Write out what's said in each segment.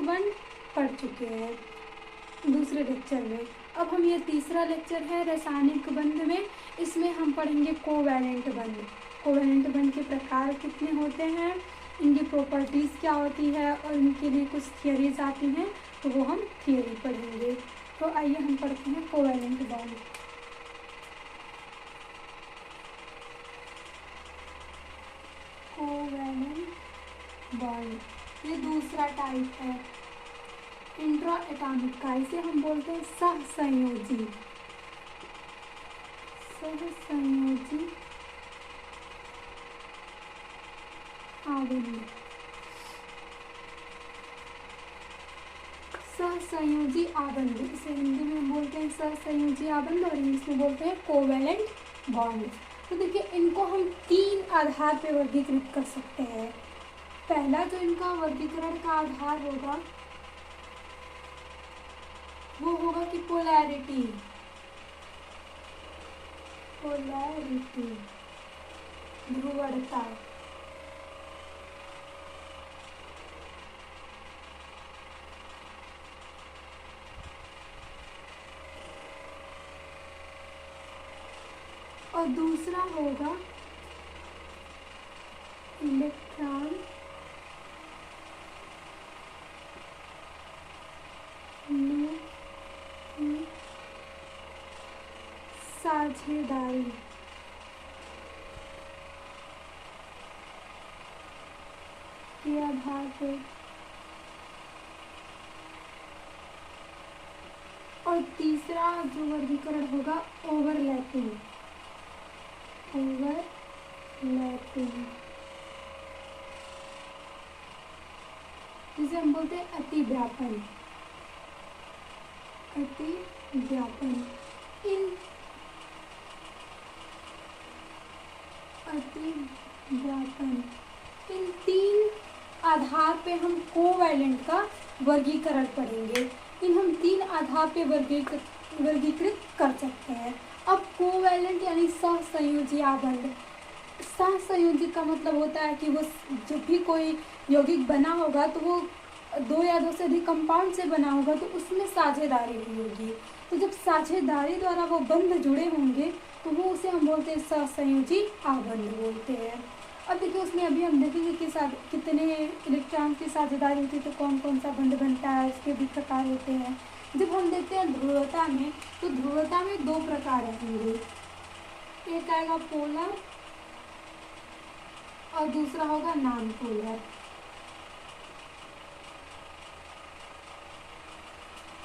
बंध पढ़ चुके हैं दूसरे लेक्चर में। अब हम ये तीसरा लेक्चर है रासायनिक बंध में, इसमें हम पढ़ेंगे कोवैलेंट बंध। कोवैलेंट बंध के प्रकार कितने होते हैं, इनकी प्रॉपर्टीज़ क्या होती है और इनके लिए कुछ थियरीज आती हैं, तो वो हम थियरी पढ़ेंगे। तो आइए हम पढ़ते हैं कोवैलेंट बॉन्ड। कोवैलेंट बॉन्ड ये दूसरा टाइप है इंट्रा एटॉमिक का, इसे हम बोलते हैं सहसंयोजी। सहसंयोजी आबंध। सहसंयोजी आबंध इसे हिंदी में बोलते हैं सहसंयोजी आबंध और इंग्लिश में बोलते हैं कोवैलेंट बॉन्ड। तो देखिए इनको हम 3 आधार पे वर्गीकृत कर सकते हैं। पहला जो इनका वर्गीकरण का आधार होगा वो होगा कि पोलैरिटी। पोलैरिटी ध्रुवणता। और दूसरा होगा इलेक्ट्रॉन साझेदारी। के आधार पे। और तीसरा जो वर्गीकरण होगा ओवरलैपिंग। ओवरलैपिंग जिसे हम बोलते हैं अतिव्यापन। अतिव्यापन इन 3 आधार पे हम कोवैलेंट का वर्गीकरण पढ़ेंगे। इन हम 3 आधार पे वर्गीकृत कर सकते हैं। अब कोवैलेंट यानी सहसंयोजी आबंध। सहसंयोजी का मतलब होता है कि वो जब भी कोई यौगिक बना होगा तो वो 2 या 2 से अधिक कंपाउंड से बना होगा तो उसमें साझेदारी हुई होगी। तो जब साझेदारी द्वारा वो बंध जुड़े होंगे तो वो उसे हम बोलते हैं सहसंयोजी आबंध बोलते हैं। अब देखिए उसमें अभी हम देखेंगे कि कितने इलेक्ट्रॉन की साझेदारी होती है, तो कौन कौन सा बंध बनता है, उसके भी प्रकार होते हैं। जब हम देखते हैं ध्रुवता में, तो ध्रुवता में 2 प्रकार होंगे, एक आएगा पोलर और दूसरा होगा नॉन पोलर।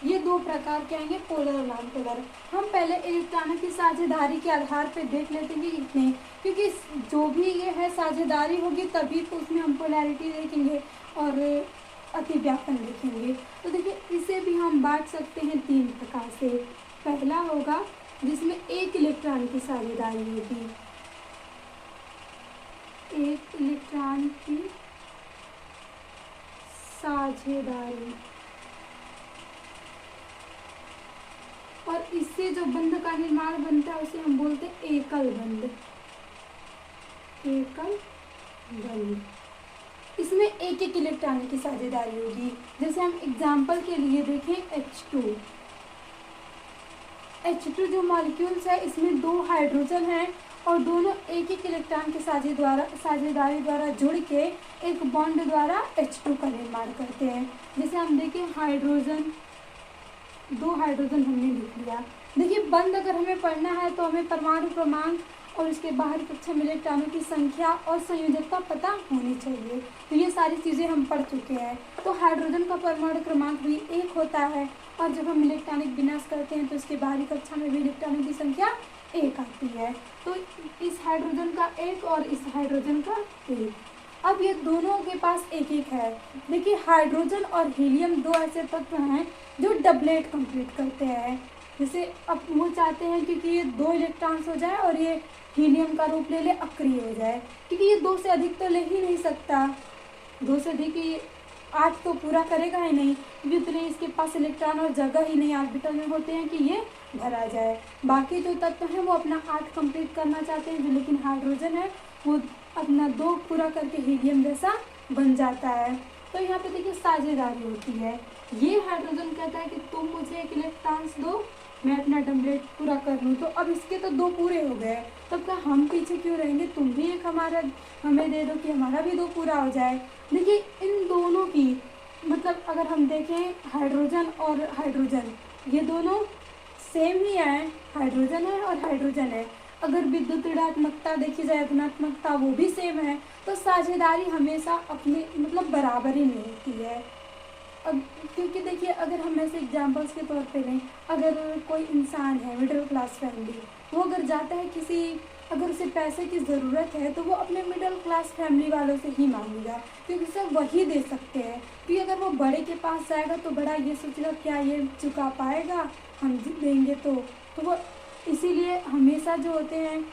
ये 2 प्रकार के आएंगे, पोलर और नॉन पोलर। हम पहले इलेक्ट्रॉनों की साझेदारी के आधार पर देख लेते हैं कि कितने, क्योंकि जो भी ये है साझेदारी होगी तभी तो उसमें हम पोलैरिटी देखेंगे और अतिव्यापन देखेंगे। तो देखिए इसे भी हम बांट सकते हैं 3 प्रकार से। पहला होगा जिसमें 1 इलेक्ट्रॉन की साझेदारी होगी, 1 इलेक्ट्रॉन की साझेदारी, और इससे जो बंध का निर्माण बनता है उसे हम बोलते हैं एकल बंध। एकल बंध इसमें 1 इलेक्ट्रॉन की साझेदारी होगी। जैसे हम एग्जाम्पल के लिए देखें H2। H2 जो मॉलिक्यूल्स है इसमें 2 हाइड्रोजन हैं और दोनों 1 इलेक्ट्रॉन की साझेदारी द्वारा जुड़ के एक बॉन्ड द्वारा H2 का निर्माण करते हैं। जैसे हम देखें हाइड्रोजन, 2 हाइड्रोजन हमने लिख लिया। देखिए बंध अगर हमें पढ़ना है तो हमें परमाणु क्रमांक और इसके बाहरी कक्षा में इलेक्ट्रॉनों की संख्या और संयोजकता पता होनी चाहिए। तो ये सारी चीज़ें हम पढ़ चुके हैं। तो हाइड्रोजन का परमाणु क्रमांक भी 1 होता है और जब हम इलेक्ट्रॉनिक विन्यास करते हैं तो इसके बाहरी कक्षा में भी इलेक्ट्रॉनों की संख्या 1 आती है। तो इस हाइड्रोजन का 1 और इस हाइड्रोजन का 1। अब ये दोनों के पास 1-1 है। देखिए हाइड्रोजन और हीलियम 2 ऐसे तत्व हैं जो डबलेट कंप्लीट करते हैं। जैसे अब वो चाहते हैं क्योंकि ये 2 इलेक्ट्रॉन्स हो जाए और ये हीलियम का रूप ले ले, अक्रिय हो जाए, क्योंकि ये 2 से अधिक तो ले ही नहीं सकता। 2 से अधिक ये 8 तो पूरा करेगा ही नहीं, क्योंकि उतने इसके पास इलेक्ट्रॉन और जगह ही नहीं ऑर्बिटल में होते हैं कि ये भरा जाए। बाकी जो तत्व हैं वो अपना 8 कंप्लीट करना चाहते हैं, जो लेकिन हाइड्रोजन है वो अपना 2 पूरा करके हीलियम जैसा बन जाता है। तो यहाँ पे देखिए साझेदारी होती है। ये हाइड्रोजन कहता है कि तुम मुझे एक इलेक्ट्रॉन्स दो, मैं अपना डबलेट पूरा कर लूँ। तो अब इसके तो 2 पूरे हो गए, तब क्या हम पीछे क्यों रहेंगे, तुम भी एक हमारा हमें दे दो कि हमारा भी 2 पूरा हो जाए। देखिए इन दोनों की मतलब अगर हम देखें हाइड्रोजन और हाइड्रोजन, ये दोनों सेम ही है, हाइड्रोजन है और हाइड्रोजन है। अगर विद्युत ऋणात्मकता देखी जाए, धनात्मकता, वो भी सेम है। तो साझेदारी हमेशा अपने मतलब बराबर ही मिलती है। अब क्योंकि देखिए अगर हम ऐसे एग्जाम्पल्स के तौर पे लें, अगर कोई इंसान है मिडिल क्लास फैमिली, वो अगर जाता है किसी, अगर उसे पैसे की ज़रूरत है तो वो अपने मिडिल क्लास फैमिली वालों से ही मांगेगा, क्योंकि सब वही दे सकते हैं। क्योंकि अगर वो बड़े के पास जाएगा तो बड़ा ये सोचेगा क्या ये चुका पाएगा, हम देंगे तो वो इसीलिए हमेशा जो होते हैं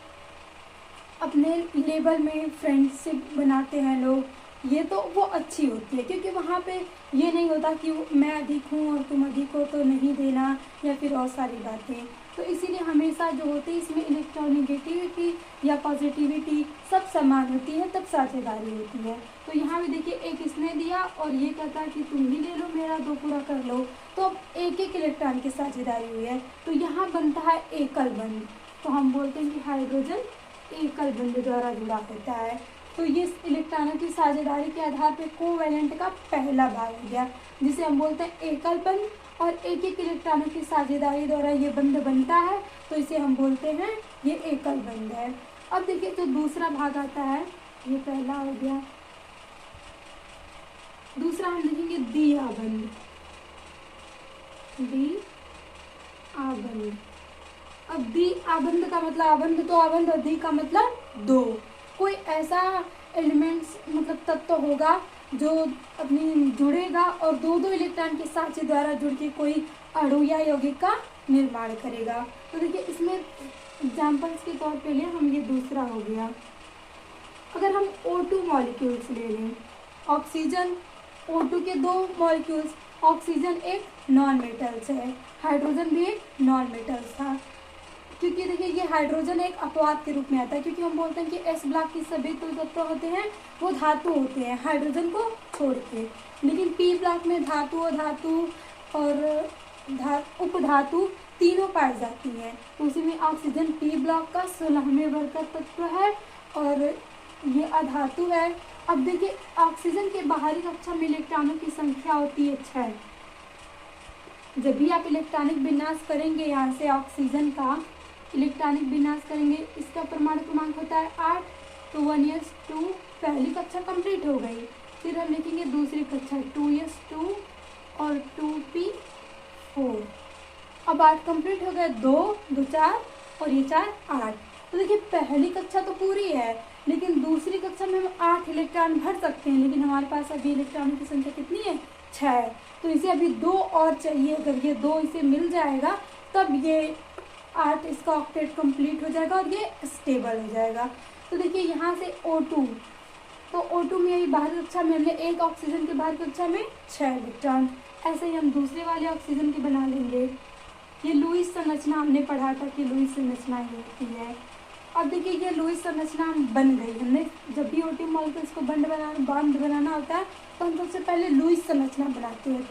अपने लेवल में फ्रेंडशिप बनाते हैं लोग, ये तो वो अच्छी होती है। क्योंकि वहाँ पे ये नहीं होता कि मैं अधिक हूँ और तुम अधिक हो तो नहीं देना, या फिर और सारी बातें। तो इसीलिए हमेशा जो होती है इसमें इलेक्ट्रोनेगेटिविटी या पॉजिटिविटी सब समान होती है, तब साझेदारी होती है। तो यहाँ भी देखिए एक इसने दिया और ये कहता है कि तुम भी ले लो, मेरा 2 पूरा कर लो। तो अब एक एक इलेक्ट्रॉन की साझेदारी हुई है, तो यहाँ बनता है एकल बंध। तो हम बोलते हैं कि हाइड्रोजन एकल बंध द्वारा जुड़ा होता है। तो ये इलेक्ट्रॉनों की साझेदारी के आधार पर कोवैलेंट का पहला भाग हो गया, जिसे हम बोलते हैं एकल बंध। और एक एक इलेक्ट्रॉनों की साझेदारी द्वारा ये बंध बनता है, तो इसे हम बोलते हैं ये एकल बंध है। अब देखिए तो दूसरा भाग आता है, ये पहला हो गया, दूसरा हम देखेंगे द्विआबंध। द्विआबंध, अब द्विआबंध का मतलब आबंध तो आबंध और द्वि का मतलब 2। कोई ऐसा एलिमेंट्स मतलब तत्व होगा जो अपनी जुड़ेगा और 2-2 इलेक्ट्रॉन के साझे द्वारा जुड़ के कोई अणु या यौगिक का निर्माण करेगा। तो देखिए इसमें एग्जाम्पल्स के तौर पे ले हम, ये दूसरा हो गया। अगर हम O2 मॉलिक्यूल्स ले लें, ऑक्सीजन, O2 के 2 मॉलिक्यूल्स, ऑक्सीजन एक नॉन मेटल्स है, हाइड्रोजन भी एक नॉन मेटल्स था। क्योंकि देखिए ये हाइड्रोजन एक अपवाद के रूप में आता है, क्योंकि हम बोलते हैं कि एस ब्लॉक की सभी तत्व होते हैं वो धातु होते हैं हाइड्रोजन को छोड़ के, लेकिन पी ब्लॉक में धातु और धातु और उपधातु तीनों पाई जाती हैं। तो उसी में ऑक्सीजन पी ब्लॉक का 16वें वर्ग का तत्व है और ये अधातु है। अब देखिए ऑक्सीजन के बाहरी कक्षा में इलेक्ट्रॉनों की संख्या होती है 6। जब भी आप इलेक्ट्रॉनिक विन्यास करेंगे, यहाँ से ऑक्सीजन का इलेक्ट्रॉनिक विन्यास करेंगे, इसका परमाणु क्रमांक होता है 8। तो 1s2 पहली कक्षा कंप्लीट हो गई। फिर हम लिखेंगे दूसरी कक्षा 2s2 और 2p4। अब 8 कंप्लीट हो गए, 2 2 4 और ये 4 8। तो देखिए पहली कक्षा तो पूरी है, लेकिन दूसरी कक्षा में हम 8 इलेक्ट्रॉन भर सकते हैं, लेकिन हमारे पास अभी इलेक्ट्रॉनों की संख्या कितनी है, 6। तो इसे अभी 2 और चाहिए। अगर ये 2 इसे मिल जाएगा तब ये 8 इसका ऑक्टेट कंप्लीट हो जाएगा और ये स्टेबल हो जाएगा। तो देखिए यहाँ से O2, तो O2 में यही बाहरी कक्षा में हमने एक ऑक्सीजन के बाहरी कक्षा में 6 इलेक्ट्रॉन, ऐसे ही हम दूसरे वाले ऑक्सीजन की बना लेंगे। ये लुईस संरचना हमने पढ़ा था कि लुईस संरचना ये होती है। अब देखिए ये लुईस संरचना बन गई। हमने जब भी O2 मॉलिक्यूल्स को बॉन्ड बनाना होता है तो हम सबसे पहले लुईस संरचना बनाते हैं,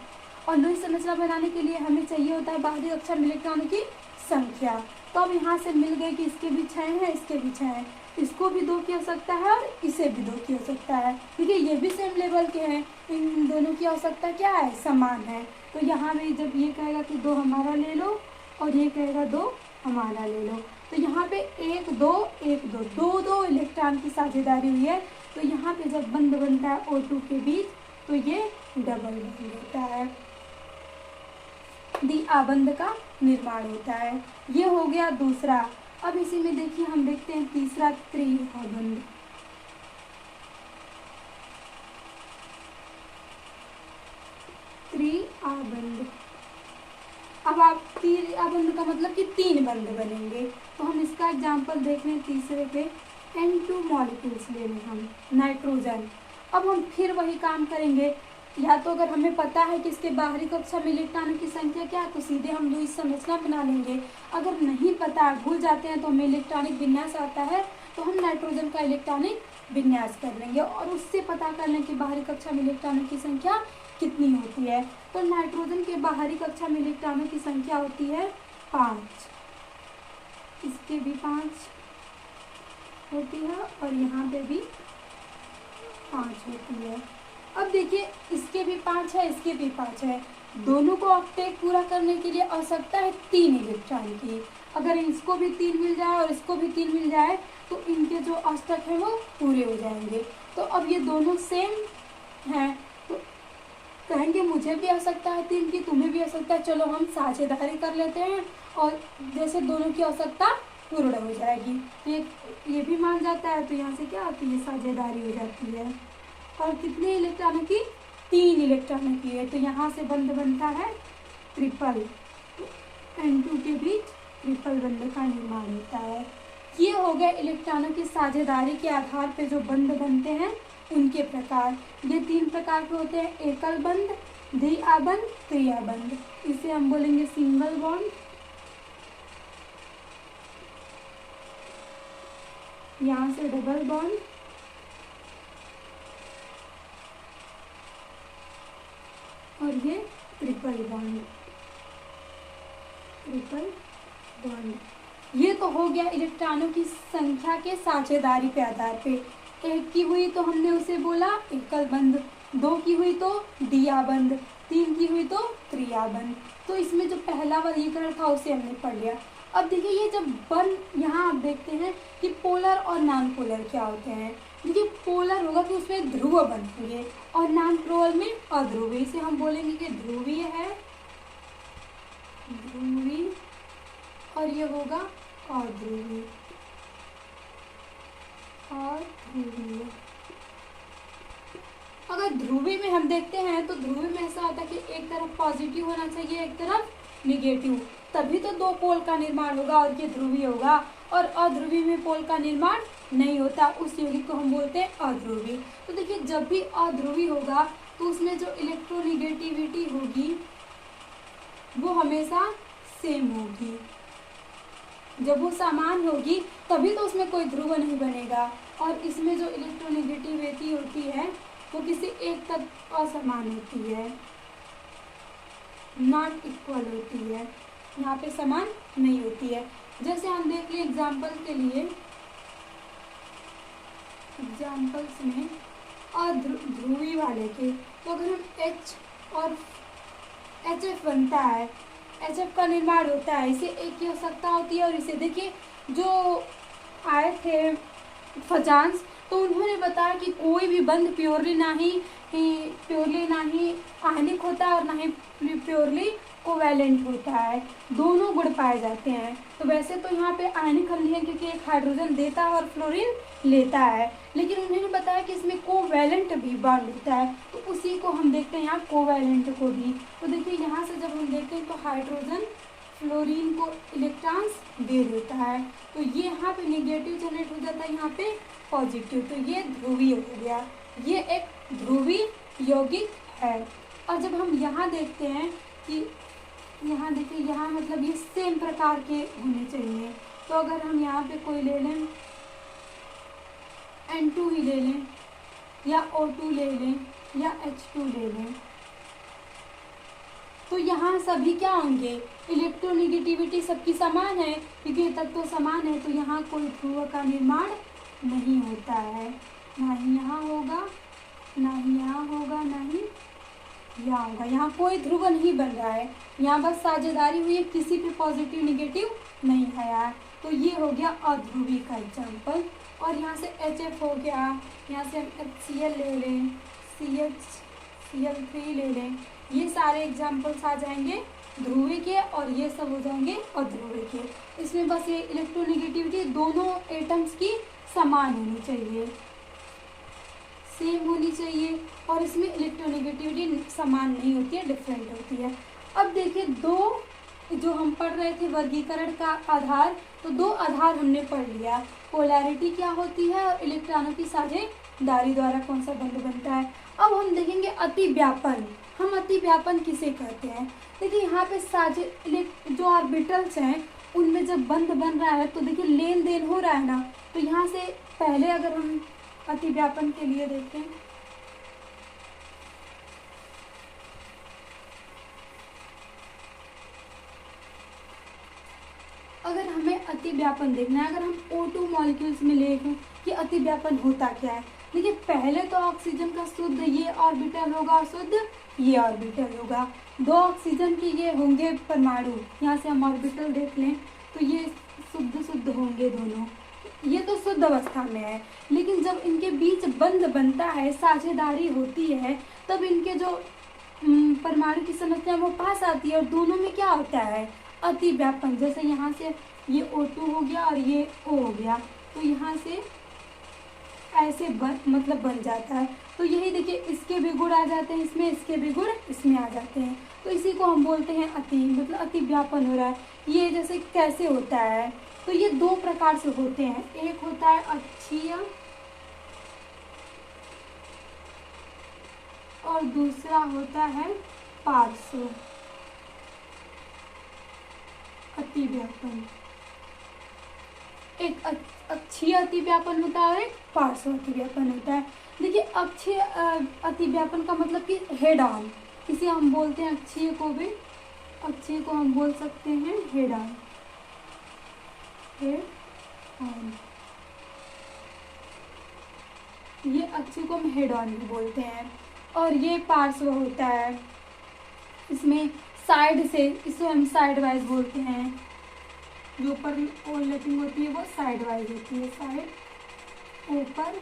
और लुईस संरचना बनाने के लिए हमें चाहिए होता है बाहरी कक्षा में इलेक्ट्रॉनों की संख्या। तो अब यहाँ से मिल गई कि इसके भी 6 हैं, इसके भी 6 हैं, इसको भी 2 की आवश्यकता है और इसे भी 2 की आवश्यकता है। देखिए ये भी सेम लेवल के हैं, इन दोनों की आवश्यकता क्या है, समान है। तो यहाँ भी जब ये कहेगा कि 2 हमारा ले लो और ये कहेगा 2 हमारा ले लो, तो यहाँ पे 1 2 1 2 2 इलेक्ट्रॉन की साझेदारी हुई है। तो यहाँ पे जब बंध बनता है O2 के बीच तो ये डबल बंध होता है, द्विआबंध का निर्माण होता है। ये हो गया दूसरा। अब इसी में देखिए हम देखते हैं तीसरा त्रिआबंध। त्रिआबंध, अब आप त्रिआबंध का मतलब कि 3 बंध बनेंगे। तो हम इसका एग्जाम्पल देख लें तीसरे पे, N2 मॉलिक्यूल्स ले लें हम, नाइट्रोजन। अब हम फिर वही काम करेंगे, या तो अगर हमें पता है कि इसके बाहरी कक्षा में इलेक्ट्रॉनों की संख्या क्या है तो सीधे हम लुईस संरचना बना लेंगे। अगर नहीं पता, भूल जाते हैं, तो हमें इलेक्ट्रॉनिक विन्यास आता है तो हम नाइट्रोजन का इलेक्ट्रॉनिक विन्यास कर लेंगे और उससे पता कर लें कि बाहरी कक्षा में इलेक्ट्रॉनों की संख्या कितनी होती है। तो नाइट्रोजन के बाहरी कक्षा में इलेक्ट्रॉनों की संख्या होती है 5, इसके भी 5 होती है और यहाँ पे भी 5 होती है। अब देखिए इसके भी 5 है, इसके भी 5 है, दोनों को ऑक्टेट पूरा करने के लिए आवश्यकता है 3 इलेक्ट्रॉन की। अगर इसको भी 3 मिल जाए और इसको भी 3 मिल जाए तो इनके जो अष्टक है वो पूरे हो जाएंगे। तो अब ये दोनों सेम हैं तो कहेंगे मुझे भी आवश्यकता है 3 की, तुम्हें भी आवश्यकता है, चलो हम साझेदारी कर लेते हैं और जैसे दोनों की आवश्यकता पूर्ण हो जाएगी। तो ये भी मान जाता है, तो यहाँ से क्या आती है, साझेदारी हो जाती है। और कितने इलेक्ट्रॉनों की, 3 इलेक्ट्रॉनों की है, तो यहाँ से बंध बनता है ट्रिपल, N2 के बीच ट्रिपल बंध का निर्माण होता है। ये हो गए इलेक्ट्रॉनों की साझेदारी के आधार पर जो बंध बनते हैं उनके प्रकार। ये 3 प्रकार के होते हैं, एकल बंध, द्विआबंध, त्रिआबंध। इसे हम बोलेंगे सिंगल बॉन्ड, यहाँ से डबल बॉन्ड, और ये ट्रिपल बॉन्ड, ट्रिपल बॉन्ड। ये तो हो गया इलेक्ट्रॉनों की संख्या के साझेदारी के आधार पे। 1 की हुई तो हमने उसे बोला एकल बंध, 2 की हुई तो द्विआबंध, 3 की हुई तो त्रिआबंध। तो इसमें जो पहला वर्गीकरण था उसे हमने पढ़ लिया। अब देखिए ये जब यहाँ आप देखते हैं कि पोलर और नॉन पोलर क्या होते हैं। देखिए पोलर होगा कि उसमें ध्रुव बनेंगे और नॉन पोलर में अध्रुवीय। इसे हम बोलेंगे कि ध्रुवीय है, ध्रुवीय, और ये होगा अध्रुवीय, अध्रुवीय। अगर ध्रुवीय में हम देखते हैं तो ध्रुवीय में ऐसा होता है कि एक तरफ पॉजिटिव होना चाहिए, एक तरफ निगेटिव, तभी तो 2 पोल का निर्माण होगा और ये ध्रुवीय होगा। और अध्रुवीय में पोल का निर्माण नहीं होता, उस यौगिक को हम बोलते हैं अध्रुवीय। तो देखिए जब भी अध्रुवीय होगा तो उसमें जो इलेक्ट्रोनिगेटिविटी होगी वो हमेशा सेम होगी। जब वो समान होगी तभी तो उसमें कोई ध्रुव नहीं बनेगा। और इसमें जो इलेक्ट्रोनिगेटिविटी होती है वो किसी एक तक असमान होती है, नॉट इक्वल होती है, यहाँ पे समान नहीं होती है। जैसे हम देख लिए एग्जाम्पल के लिए, एग्जाम्पल्स में अध्रुवीय वाले के, तो अगर हम H और HF बनता है, HF का निर्माण होता है, इसे एक की आवश्यकता होती है। और इसे देखिए जो आए थे फजांस, तो उन्होंने बताया कि कोई भी बंध प्योरली ना ही आयनिक होता है और ना ही प्योरली कोवैलेंट होता है, दोनों गुण पाए जाते हैं। तो वैसे तो यहाँ पे आयनिक हम लिखेंगे क्योंकि एक हाइड्रोजन देता है और फ्लोरीन लेता है, लेकिन उन्होंने बताया कि इसमें कोवैलेंट भी बॉन्ड होता है, तो उसी को हम देखते हैं यहाँ कोवैलेंट को भी। तो देखिए यहाँ से जब हम देखते हैं तो हाइड्रोजन फ्लोरीन को इलेक्ट्रॉन्स दे देता है, तो ये यहाँ पे नेगेटिव जनरेट हो जाता है, यहाँ पे पॉजिटिव, तो ये ध्रुवीय हो गया, ये एक ध्रुवीय यौगिक है। और जब हम यहाँ देखते हैं कि यहाँ देखिए, यहाँ मतलब ये सेम प्रकार के होने चाहिए। तो अगर हम यहाँ पे कोई ले लें, N2 ही ले लें या O2 ले लें या H2 ले लें, तो यहाँ सभी क्या होंगे, इलेक्ट्रोनिगेटिविटी सबकी समान है क्योंकि ये तत्व समान है, तो यहाँ कोई ध्रुव का निर्माण नहीं होता है, ना ही यहाँ होगा, ना ही यहाँ होगा, ना ही यहाँ होगा। यहाँ कोई ध्रुव नहीं बन रहा है, यहाँ बस साझेदारी हुई है, किसी पे पॉजिटिव निगेटिव नहीं आया है। तो ये हो गया अध्रुवीय का एग्जाम्पल। और यहाँ से HF हो गया, यहाँ से हम HCl ले लें, CH3 ले लें, ये सारे एग्जाम्पल्स आ जाएंगे ध्रुवीय के और ये सब हो जाएंगे अध्रुवीय के। इसमें बस ये इलेक्ट्रोनिगेटिविटी दोनों एटम्स की समान होनी चाहिए, सेम होनी चाहिए, और इसमें इलेक्ट्रोनिगेटिविटी समान नहीं होती है, डिफरेंट होती है। अब देखिए दो जो हम पढ़ रहे थे वर्गीकरण का आधार, तो 2 आधार हमने पढ़ लिया, पोलैरिटी क्या होती है और इलेक्ट्रॉनों की साझेदारी द्वारा कौन सा बंध बनता है। अब हम देखेंगे अति व्यापन। हम अति व्यापन किसे कहते हैं, देखिए यहाँ पे जो ऑर्बिटल्स हैं उनमें जब बंध बन रहा है तो देखिए लेन देन हो रहा है ना, तो यहाँ से पहले अगर हम अतिव्यापन के लिए देखें। अगर हमें अतिव्यापन देखना है, अगर हम O2 मॉलिक्यूल्स में लें कि अतिव्यापन होता क्या है, देखिए पहले तो ऑक्सीजन का शुद्ध ये ऑर्बिटल होगा और शुद्ध ये ऑर्बिटल होगा। दो ऑक्सीजन के ये होंगे परमाणु, यहाँ से हम ऑर्बिटल देख लें तो ये शुद्ध शुद्ध होंगे दोनों, ये तो शुद्ध अवस्था में है। लेकिन जब इनके बीच बंध बनता है, साझेदारी होती है, तब इनके जो परमाणु की संरचना वो पास आती है और दोनों में क्या होता है, अतिव्यापन। जैसे यहाँ से ये O2 हो गया और ये O हो गया, तो यहाँ से ऐसे बन जाता है। तो यही देखिए, इसके भी गुण आ जाते हैं इसमें, इसके भी गुण इसमें आ जाते हैं, तो इसी को हम बोलते हैं अतिव्यापन हो रहा है। ये जैसे कैसे होता है, तो ये दो प्रकार से होते हैं, एक होता है अक्षीय और दूसरा होता है पार्श्व अतिव्यापन। एक अक्षीय अतिव्यापन होता है और एक पार्श्व अतिव्यापन होता है। देखिए अक्षीय अतिव्यापन का मतलब कि हेड ऑन, इसे हम बोलते हैं अक्षीय को हम बोल सकते हैं हेड ऑन। ये अक्षीय को हम हेड ऑन भी बोलते हैं। और ये पार्श्व होता है, इसमें साइड से, इसे हम साइड वाइज बोलते हैं। जो ऊपर ओवरलैपिंग होती है वो साइड वाइज होती है, साइड ऊपर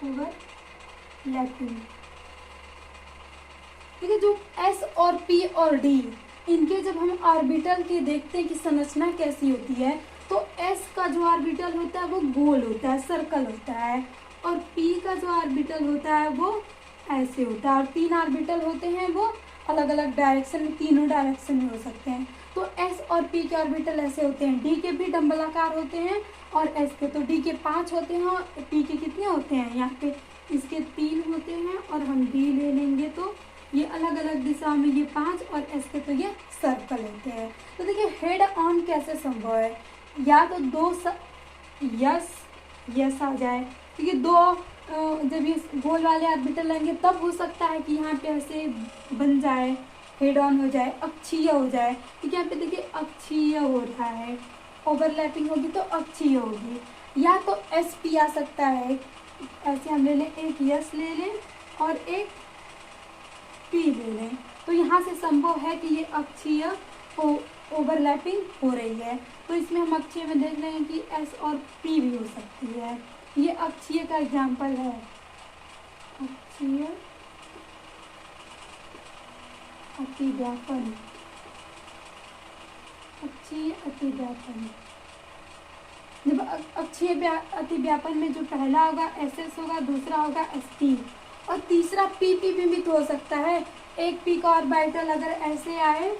ओवरलैपिंग। ठीक है, जो S और P और D, इनके जब हम ऑर्बिटल के देखते हैं कि संरचना कैसी होती है, तो S का जो ऑर्बिटल होता है वो गोल होता है, सर्कल होता है, और P का जो ऑर्बिटल होता है वो ऐसे होता है। और 3 ऑर्बिटल होते हैं वो अलग अलग डायरेक्शन में, तीनों डायरेक्शन में हो सकते हैं। तो S और P के ऑर्बिटल ऐसे होते हैं। D के भी डंबलाकार होते हैं और S के, तो D के 5 होते हैं और P के कितने होते हैं, यहाँ पे इसके 3 होते हैं। और हम D ले लेंगे तो ये अलग अलग दिशा में ये 5 और S के तो ये सर्कल होते हैं। तो देखिए हेड ऑन कैसे संभव है, या तो दो यस आ जाए, क्योंकि दो जब ये गोल वाले ऑर्बिटल लेंगे तब हो सकता है कि यहाँ पे ऐसे बन जाए, हेड ऑन हो जाए, अक्षीय हो जाए। क्योंकि यहाँ पे देखिए अक्षीय हो रहा है, ओवरलैपिंग होगी तो अक्षीय होगी। या तो SP आ सकता है, ऐसे हम ले लें, एक यस ले लें और एक P ले लें, तो यहाँ से संभव है कि ये अक्षीय ओवरलैपिंग हो रही है। तो इसमें हम अक्षीय में देख लेंगे कि S और P भी हो सकती है। ये अक्षीय का एग्जाम्पल है, अक्षीय अतिव्यापन, अक्षीय अतिव्यापन। जब अक्षीय अतिव्यापन में जो पहला होगा SS होगा, दूसरा होगा SP और तीसरा PP भी तो हो सकता है। एक P का ऑर्बिटल अगर ऐसे आए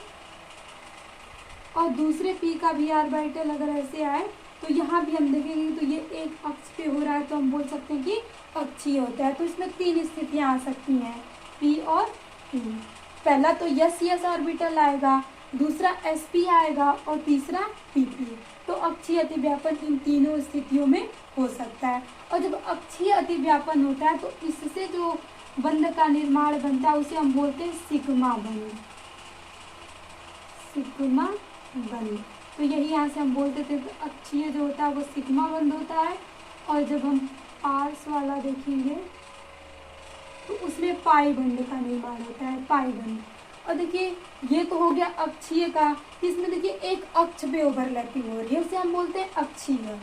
और दूसरे P का भी ऑर्बिटल अगर ऐसे आए, तो यहाँ भी हम देखेंगे तो ये एक अक्ष पे हो रहा है, तो हम बोल सकते हैं कि अक्षीय होता है। तो इसमें 3 स्थितियाँ आ सकती हैं, P और P। पहला तो यस ऑर्बिटल आएगा, दूसरा SP आएगा और तीसरा PP। तो अक्षीय अतिव्यापन इन तीनों स्थितियों में हो सकता है। और जब अक्षीय अतिव्यापन होता है तो इससे जो बंध का निर्माण बनता है उसे हम बोलते हैं सिग्मा बंध, सिग्मा बंध। तो यही यहाँ से हम बोलते थे कि अक्षीय जो होता है वो सिग्मा बंध होता है। और जब हम पार्श्व वाला देखेंगे तो उसमें पाई बंध का निर्माण होता है, पाई बंध। और देखिए ये तो हो गया अक्षीय का, इसमें देखिए एक अक्ष पे ओवरलैपिंग हो रही है, उसे हम बोलते हैं अक्षीय।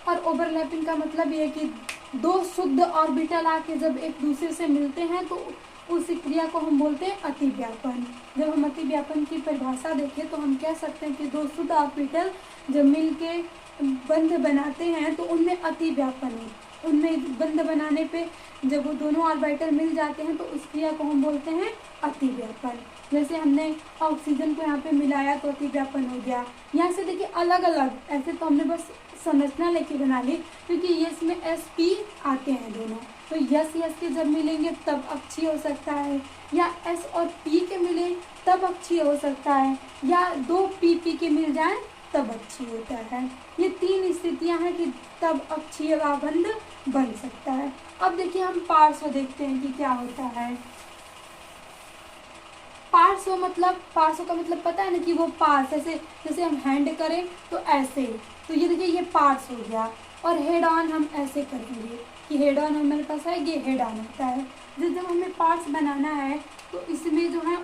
और ओवरलैपिंग का मतलब ये है कि दो शुद्ध ऑर्बिटल आके जब एक दूसरे से मिलते हैं तो उस क्रिया को हम बोलते हैं अतिव्यापन। जब हम अतिव्यापन की परिभाषा देखें तो हम कह सकते हैं कि दो शुद्ध ऑर्बिटल जब मिल के बंध बनाते हैं तो उनमें अतिव्यापन है। उनमें बंध बनाने पे जब वो दोनों ऑर्बिटल मिल जाते हैं तो उस क्रिया को हम बोलते हैं अतिव्यापन। जैसे हमने ऑक्सीजन को यहाँ पे मिलाया तो अतिव्यापन हो गया। यहाँ से देखिए अलग अलग, ऐसे तो हमने बस संरचना लेके बना ली, क्योंकि ये इसमें SP आते हैं दोनों, तो यस के जब मिलेंगे तब अक्षीय हो सकता है, या S और P के मिले तब अक्षीय हो सकता है, या दो PP के मिल जाएं तब अक्षीय होता है। ये 3 स्थितियां हैं कि तब अक्षीय का बंध बन सकता है। अब देखिए हम पार्श्व देखते हैं कि क्या होता है। पार्श्व का मतलब पता है ना कि वो पास, ऐसे जैसे हम हैंड करें तो ऐसे, तो ये देखिए ये पार्श्व हो गया। और हेड ऑन हम ऐसे करेंगे कि हेड ऑन हमारे पास है, ये हेड ऑन होता है। जब हमें पार्ट्स बनाना है तो इसमें जो है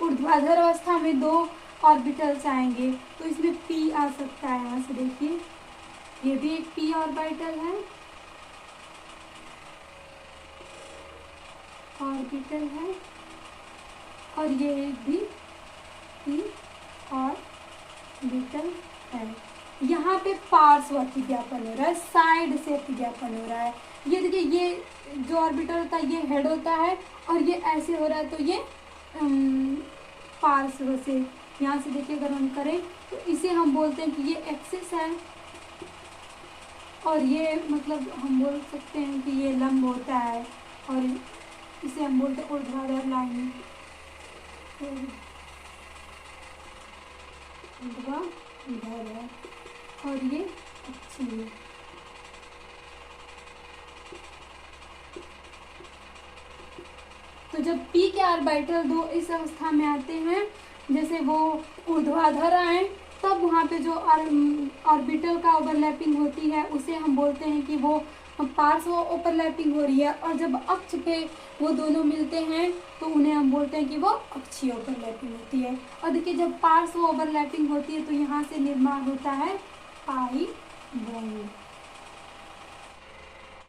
ऊर्ध्वाधर अवस्था में 2 ऑर्बिटल्स आएंगे, तो इसमें पी आ सकता है। यहाँ से देखिए ये भी एक पी ऑर्बिटल है, और ये भी पी ऑर्बिटल है। यहाँ पे पार्श्व अतिज्ञापन हो रहा है, साइड से अतिज्ञापन हो रहा है। ये देखिए ये जो ऑर्बिटल होता है ये हेड होता है, और ये ऐसे हो रहा है, तो ये पार्श्व से। यहाँ से देखिए अगर हम करें तो इसे हम बोलते हैं कि ये एक्सिस है, और ये मतलब हम बोल सकते हैं कि ये लंब होता है, और इसे हम बोलते हैं ऊर्ध्वाधर लाइन, ऊर्ध्वाधर है, और ये अक्षीय। तो जब पी के ऑर्बिटल 2 इस अवस्था में आते हैं, जैसे वो ऊर्ध्वाधर आए, तब वहाँ पे जो ऑर्बिटल का ओवरलैपिंग होती है उसे हम बोलते हैं कि वो पार्श्व ओवरलैपिंग हो रही है। और जब अक्ष पे वो दोनों मिलते हैं तो उन्हें हम बोलते हैं कि वो अक्षीय ओवरलैपिंग होती है। और देखिए जब पार्श्व ओवरलैपिंग होती है तो यहाँ से निर्माण होता है पाई बॉन्ड।